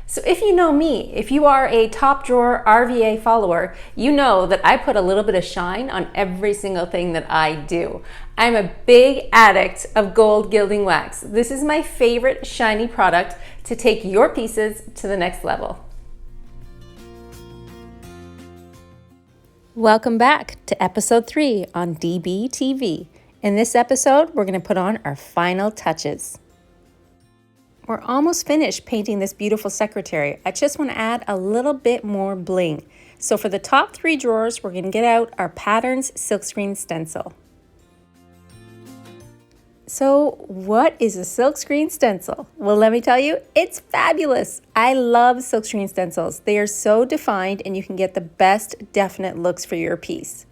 So if you know me, if you are a top drawer RVA follower, you know that I put a little bit of shine on every single thing that I do. I'm a big addict of gold gilding wax. This is my favorite shiny product to take your pieces to the next level. Welcome back to episode 3 on DBTV. In this episode, we're going to put on our final touches. We're almost finished painting this beautiful secretary. I just want to add a little bit more bling. So for the top 3 drawers, we're going to get out our Patterns silkscreen stencil. So what is a silkscreen stencil? Well, let me tell you, it's fabulous. I love silkscreen stencils. They are so defined and you can get the best definite looks for your piece.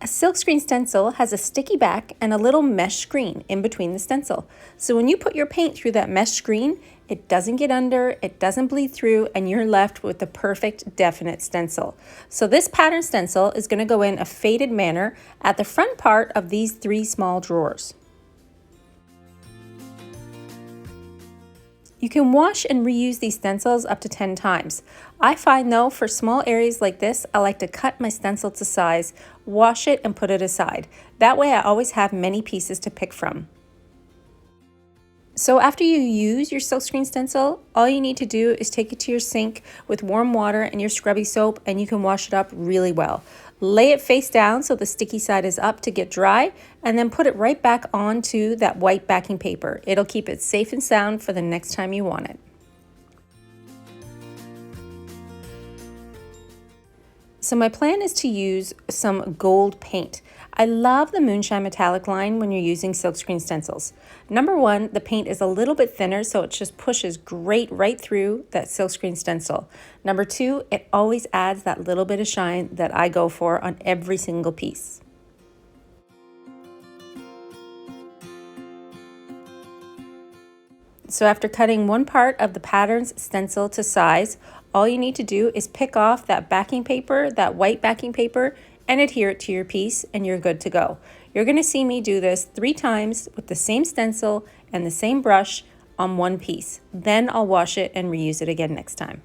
A silkscreen stencil has a sticky back and a little mesh screen in between the stencil. So when you put your paint through that mesh screen, it doesn't get under, it doesn't bleed through, and you're left with the perfect definite stencil. So this pattern stencil is going to go in a faded manner at the front part of these 3 small drawers. You can wash and reuse these stencils up to 10 times. I find though, for small areas like this, I like to cut my stencil to size, wash it and put it aside. That way I always have many pieces to pick from. So after you use your silkscreen stencil, all you need to do is take it to your sink with warm water and your scrubby soap, and you can wash it up really well. Lay it face down so the sticky side is up to get dry, and then put it right back onto that white backing paper. It'll keep it safe and sound for the next time you want it. So my plan is to use some gold paint. I love the Moonshine Metallic line when you're using silkscreen stencils. Number 1, the paint is a little bit thinner, so it just pushes great right through that silkscreen stencil. Number 2, it always adds that little bit of shine that I go for on every single piece. So after cutting one part of the Patterns stencil to size, all you need to do is pick off that backing paper, that white backing paper, and adhere it to your piece, and you're good to go. You're going to see me do this 3 times with the same stencil and the same brush on one piece. Then I'll wash it and reuse it again next time.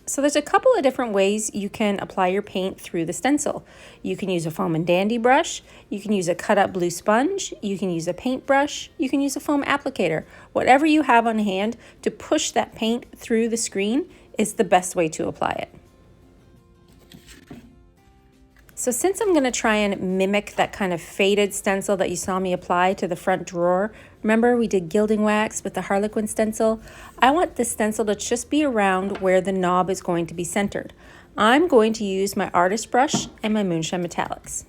So there's a couple of different ways you can apply your paint through the stencil. You can use a foam and dandy brush, you can use a cut up blue sponge, you can use a paintbrush, you can use a foam applicator. Whatever you have on hand to push that paint through the screen is the best way to apply it. So since I'm going to try and mimic that kind of faded stencil that you saw me apply to the front drawer, remember we did gilding wax with the Harlequin stencil? I want this stencil to just be around where the knob is going to be centered. I'm going to use my artist brush and my Moonshine Metallics.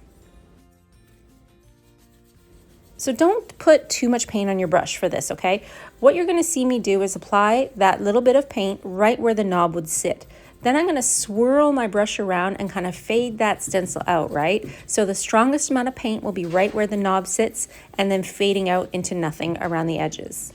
So don't put too much paint on your brush for this, okay? What you're going to see me do is apply that little bit of paint right where the knob would sit. Then I'm going to swirl my brush around and kind of fade that stencil out, right? So the strongest amount of paint will be right where the knob sits and then fading out into nothing around the edges.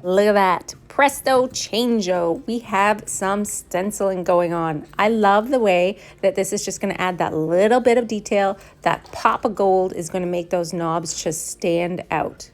Look at that. Presto changeo. We have some stenciling going on. I love the way that this is just going to add that little bit of detail. That pop of gold is going to make those knobs just stand out.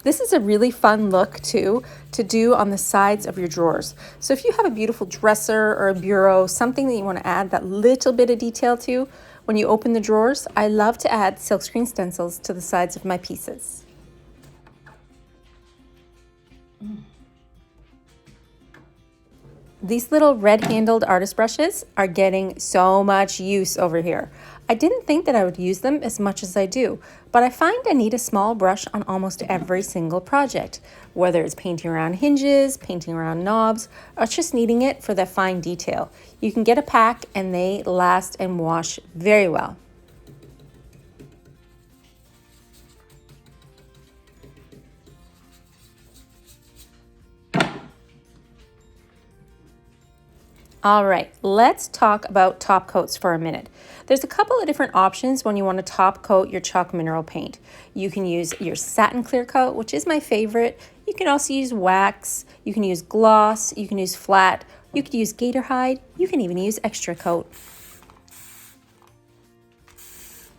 This is a really fun look too to do on the sides of your drawers. So if you have a beautiful dresser or a bureau, something that you want to add that little bit of detail to, when you open the drawers, I love to add silkscreen stencils to the sides of my pieces. These little red-handled artist brushes are getting so much use over here. I didn't think that I would use them as much as I do, but I find I need a small brush on almost every single project, whether it's painting around hinges, painting around knobs, or just needing it for that fine detail. You can get a pack and they last and wash very well. All right, let's talk about top coats for a minute. There's a couple of different options when you want to top coat your chalk mineral paint. You can use your satin clear coat, which is my favorite. You can also use wax, you can use gloss, you can use flat, you could use gator hide, you can even use extra coat.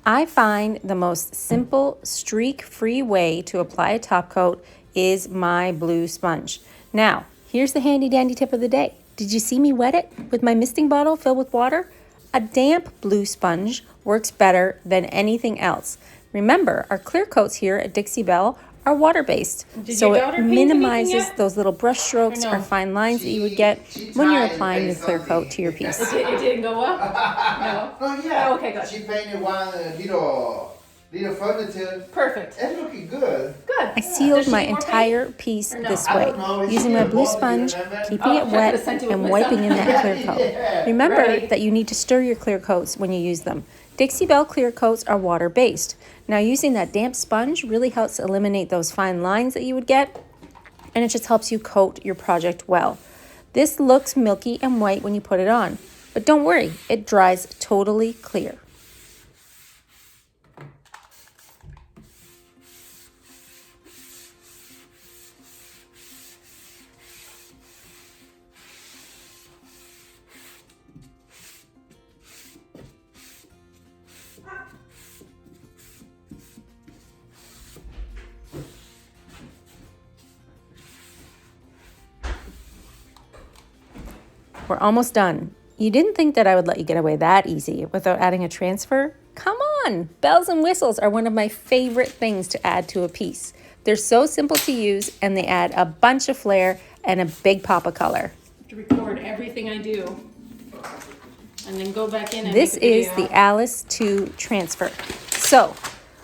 I find the most simple, streak-free way to apply a top coat is my blue sponge. Now, here's the handy dandy tip of the day. Did you see me wet it with my misting bottle filled with water? A damp blue sponge works better than anything else. Remember, our clear coats here at Dixie Belle are water-based, so it minimizes those little brush strokes or fine lines that you would get when you're applying your clear coat to your piece. It didn't go up? No? Oh, yeah. Oh, okay, good. She painted one little furniture. Perfect. It's looking good. Good. I sealed my entire piece this way, using my blue sponge, keeping it wet, and wiping in that clear coat. Remember that you need to stir your clear coats when you use them. Dixie Belle clear coats are water-based. Now, using that damp sponge really helps eliminate those fine lines that you would get, and it just helps you coat your project well. This looks milky and white when you put it on, but don't worry, it dries totally clear. We're almost done. You didn't think that I would let you get away that easy without adding a transfer? Come on! Bells and whistles are one of my favorite things to add to a piece. They're so simple to use and they add a bunch of flair and a big pop of color. I have to record everything I do and then go back in and This make a is video. the Alice 2 transfer. So,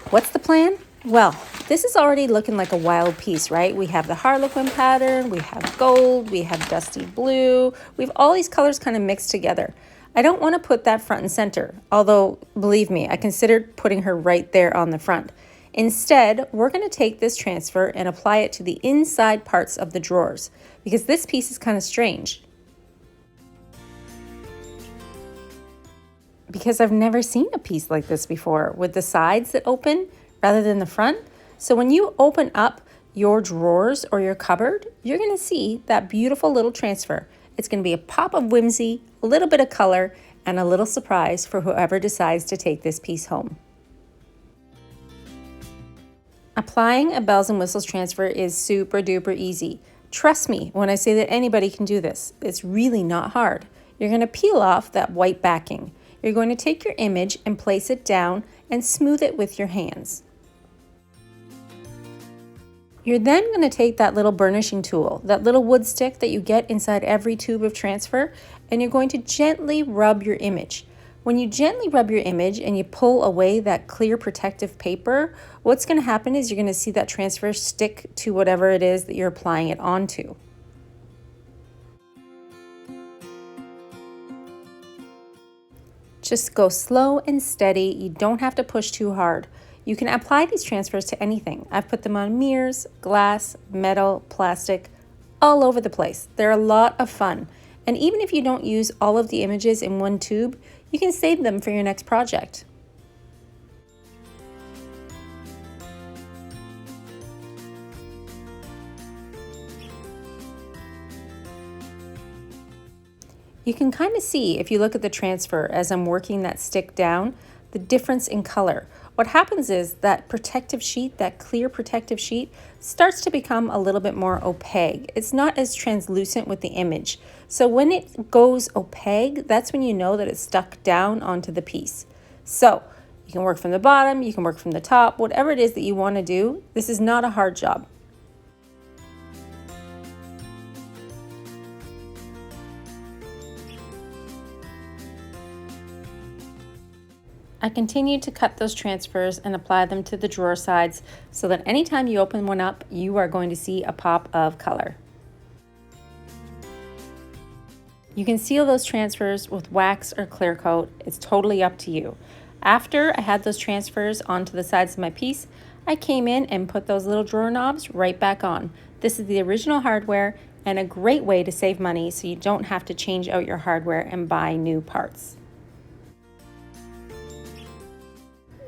what's the plan? Well, this is already looking like a wild piece, right? We have the Harlequin pattern, we have gold, we have dusty blue, we have all these colors kind of mixed together. I don't want to put that front and center, although, believe me, I considered putting her right there on the front. Instead, we're going to take this transfer and apply it to the inside parts of the drawers, because this piece is kind of strange. Because I've never seen a piece like this before, with the sides that open rather than the front. So when you open up your drawers or your cupboard, you're going to see that beautiful little transfer. It's going to be a pop of whimsy, a little bit of color, and a little surprise for whoever decides to take this piece home. Applying a bells and whistles transfer is super duper easy. Trust me when I say that anybody can do this. It's really not hard. You're going to peel off that white backing. You're going to take your image and place it down and smooth it with your hands. You're then going to take that little burnishing tool, that little wood stick that you get inside every tube of transfer, and you're going to gently rub your image. When you gently rub your image and you pull away that clear protective paper, what's going to happen is you're going to see that transfer stick to whatever it is that you're applying it onto. Just go slow and steady. You don't have to push too hard. You can apply these transfers to anything. I've put them on mirrors, glass, metal, plastic, all over the place. They're a lot of fun. And even if you don't use all of the images in one tube, you can save them for your next project. You can kind of see, if you look at the transfer as I'm working that stick down, the difference in color. What happens is that protective sheet, that clear protective sheet, starts to become a little bit more opaque. It's not as translucent with the image. So when it goes opaque, that's when you know that it's stuck down onto the piece. So you can work from the bottom, you can work from the top, whatever it is that you want to do. This is not a hard job. I continued to cut those transfers and apply them to the drawer sides so that anytime you open one up, you are going to see a pop of color. You can seal those transfers with wax or clear coat. It's totally up to you. After I had those transfers onto the sides of my piece, I came in and put those little drawer knobs right back on. This is the original hardware, and a great way to save money so you don't have to change out your hardware and buy new parts.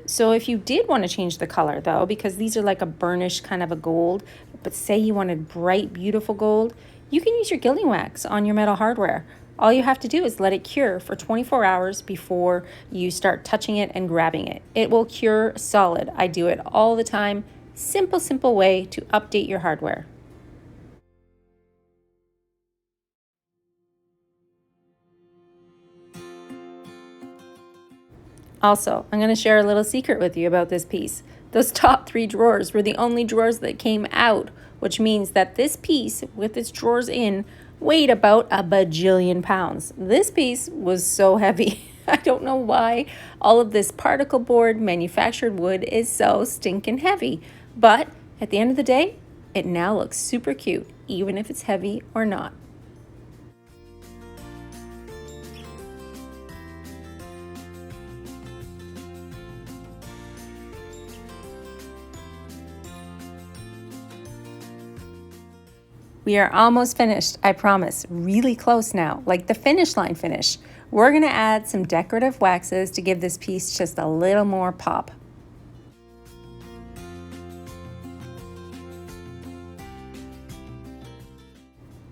So if you did want to change the color though, because these are like a burnished kind of a gold, but say you wanted bright, beautiful gold, you can use your gilding wax on your metal hardware. All you have to do is let it cure for 24 hours before you start touching it and grabbing it. It will cure solid. I do it all the time. Simple, simple way to update your hardware. Also, I'm going to share a little secret with you about this piece. Those top 3 drawers were the only drawers that came out, which means that this piece with its drawers in weighed about a bajillion pounds. This piece was so heavy. I don't know why all of this particle board manufactured wood is so stinking heavy, but at the end of the day, it now looks super cute, even if it's heavy or not. We are almost finished, I promise. Really close now, like the finish line finish. We're gonna add some decorative waxes to give this piece just a little more pop.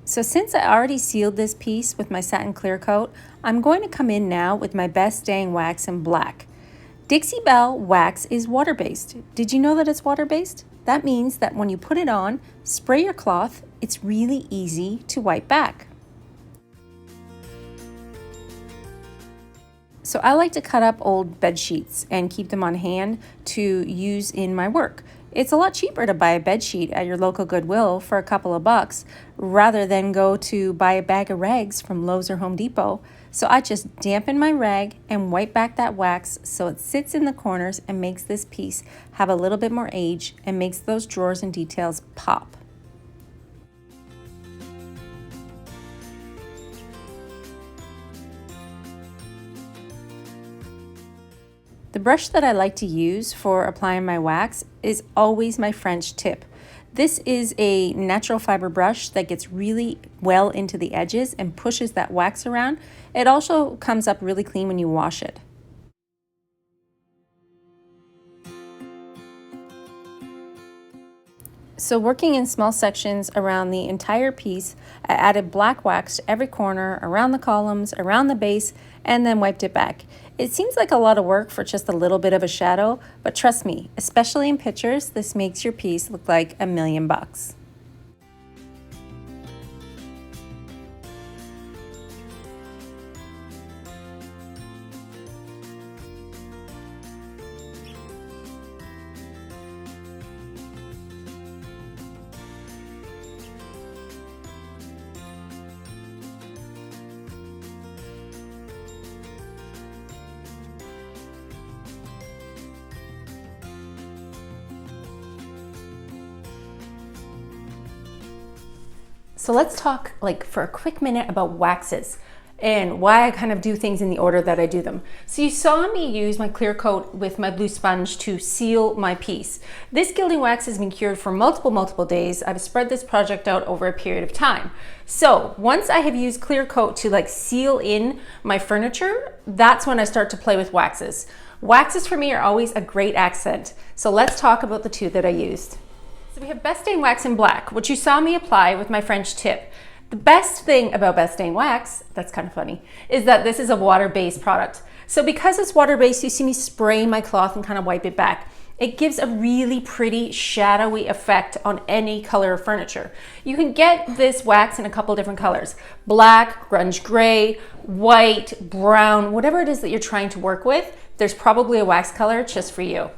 So since I already sealed this piece with my satin clear coat, I'm going to come in now with my best dang wax in black. Dixie Belle wax is water-based. Did you know that it's water-based? That means that when you put it on, spray your cloth, it's really easy to wipe back. So I like to cut up old bed sheets and keep them on hand to use in my work. It's a lot cheaper to buy a bed sheet at your local Goodwill for a couple of bucks rather than go to buy a bag of rags from Lowe's or Home Depot. So I just dampen my rag and wipe back that wax so it sits in the corners and makes this piece have a little bit more age and makes those drawers and details pop. The brush that I like to use for applying my wax is always my French tip. This is a natural fiber brush that gets really well into the edges and pushes that wax around. It also comes up really clean when you wash it. So working in small sections around the entire piece, I added black wax to every corner, around the columns, around the base, and then wiped it back. It seems like a lot of work for just a little bit of a shadow, but trust me, especially in pictures, this makes your piece look like $1,000,000. So let's talk for a quick minute about waxes and why I kind of do things in the order that I do them. So you saw me use my clear coat with my blue sponge to seal my piece. This gilding wax has been cured for multiple days. I've spread this project out over a period of time. So once I have used clear coat to seal in my furniture, that's when I start to play with waxes. Waxes for me are always a great accent. So let's talk about the 2 that I used. So we have Best Stain Wax in black, which you saw me apply with my French tip. The best thing about Best Stain Wax, that's kind of funny, is that this is a water-based product. So because it's water-based, you see me spray my cloth and kind of wipe it back. It gives a really pretty shadowy effect on any color of furniture. You can get this wax in a couple different colors: black, grunge gray, white, brown, whatever it is that you're trying to work with, there's probably a wax color just for you.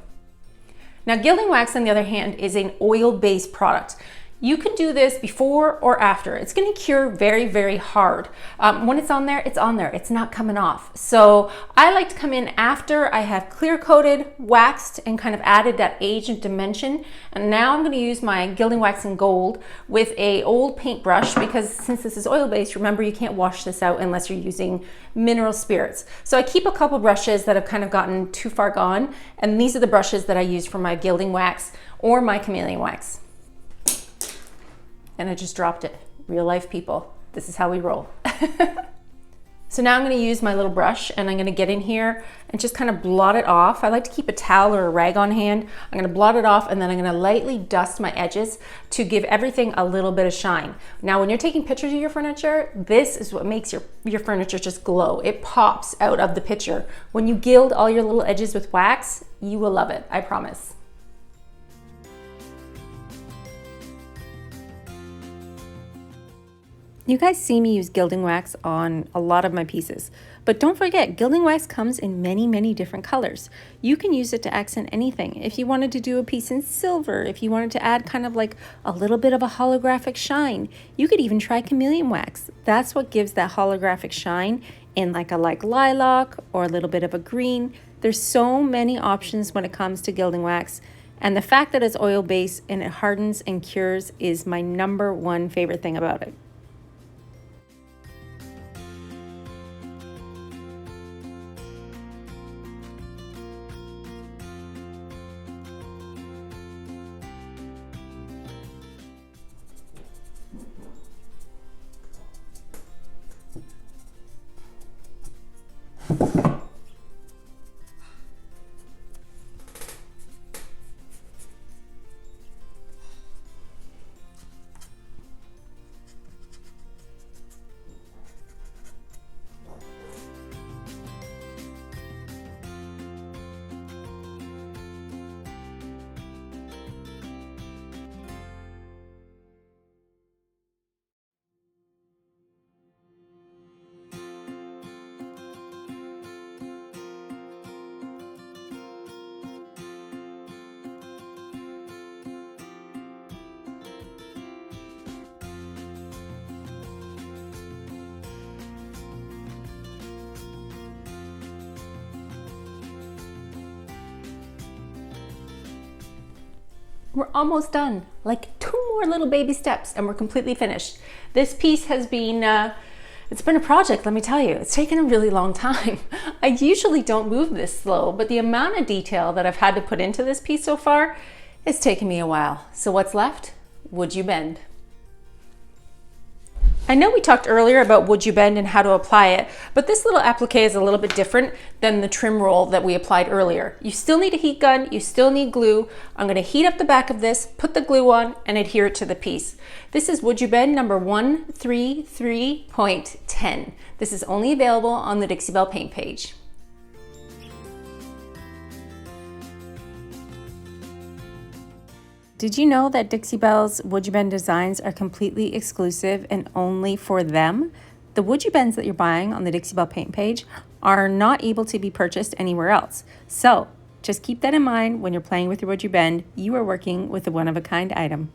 Now, gilding wax, on the other hand, is an oil-based product. You can do this before or after. It's going to cure very hard. When it's on there, it's on there. It's not coming off. So I like to come in after I have clear coated, waxed, and kind of added that age and dimension. And now I'm going to use my gilding wax in gold with a old paintbrush, because since this is oil-based, remember you can't wash this out unless you're using mineral spirits. So I keep a couple brushes that have kind of gotten too far gone, and these are the brushes that I use for my gilding wax or my chameleon wax. And I just dropped it. Real life people. This is how we roll. So now I'm going to use my little brush and I'm going to get in here and just kind of blot it off. I like to keep a towel or a rag on hand. I'm going to blot it off and then I'm going to lightly dust my edges to give everything a little bit of shine. Now when you're taking pictures of your furniture, this is what makes your furniture just glow. It pops out of the picture. When you gild all your little edges with wax, you will love it, I promise. You guys see me use gilding wax on a lot of my pieces, but don't forget, gilding wax comes in many, many different colors. You can use it to accent anything. If you wanted to do a piece in silver, if you wanted to add kind of like a little bit of a holographic shine, you could even try chameleon wax. That's what gives that holographic shine in like a lilac or a little bit of a green. There's so many options when it comes to gilding wax. And the fact that it's oil-based and it hardens and cures is my #1 favorite thing about it. We're almost done, like 2 more little baby steps and we're completely finished. This piece has been, it's been a project, let me tell you. It's taken a really long time. I usually don't move this slow, but the amount of detail that I've had to put into this piece so far, it's taken me a while. So what's left? Would you bend? I know we talked earlier about would you bend and how to apply it, but this little applique is a little bit different than the trim roll that we applied earlier. You still need a heat gun, you still need glue. I'm gonna heat up the back of this, put the glue on, and adhere it to the piece. This is Would You Bend number 133.10. This is only available on the Dixie Belle Paint page. Did you know that Dixie Belle's Would You Bend designs are completely exclusive and only for them? The Would You Bends that you're buying on the Dixie Belle Paint page are not able to be purchased anywhere else. So just keep that in mind when you're playing with your Would You Bend. You are working with a one-of-a-kind item.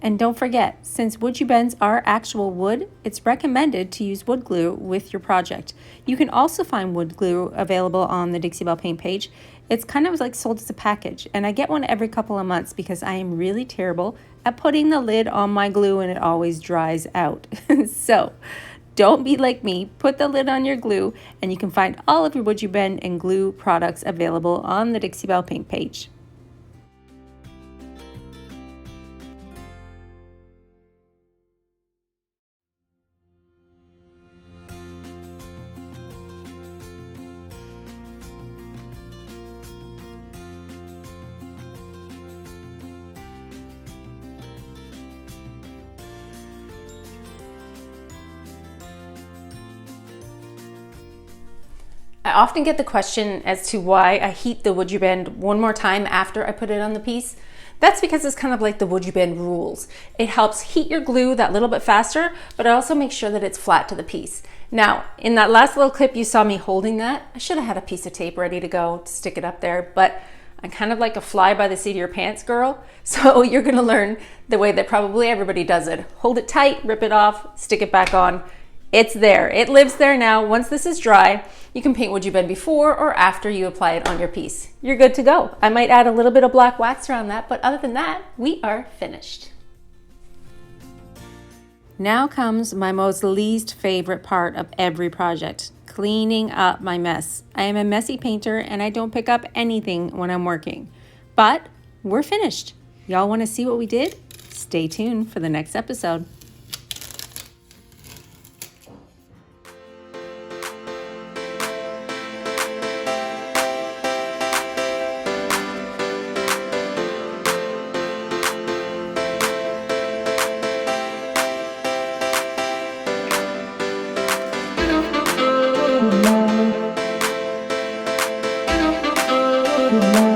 And don't forget, since Would You Bends are actual wood, it's recommended to use wood glue with your project. You can also find wood glue available on the Dixie Belle Paint page. It's kind of like sold as a package, and I get one every couple of months because I am really terrible at putting the lid on my glue and it always dries out. So don't be like me, put the lid on your glue and you can find all of your Would You Bend and glue products available on the Dixie Belle Paint page. I often get the question as to why I heat the Would You Bend one more time after I put it on the piece. That's because it's kind of like the Would You Bend rules. It helps heat your glue that little bit faster, but it also makes sure that it's flat to the piece. Now, in that last little clip you saw me holding that, I should have had a piece of tape ready to go to stick it up there, but I'm kind of like a fly by the seat of your pants girl, so you're gonna learn the way that probably everybody does it. Hold it tight, rip it off, stick it back on. It's there, it lives there now. Once this is dry, you can paint Would You Bend before or after you apply it on your piece. You're good to go. I might add a little bit of black wax around that, but other than that, we are finished. Now comes my most least favorite part of every project, cleaning up my mess. I am a messy painter and I don't pick up anything when I'm working, but we're finished. Y'all want to see what we did? Stay tuned for the next episode. Thank you.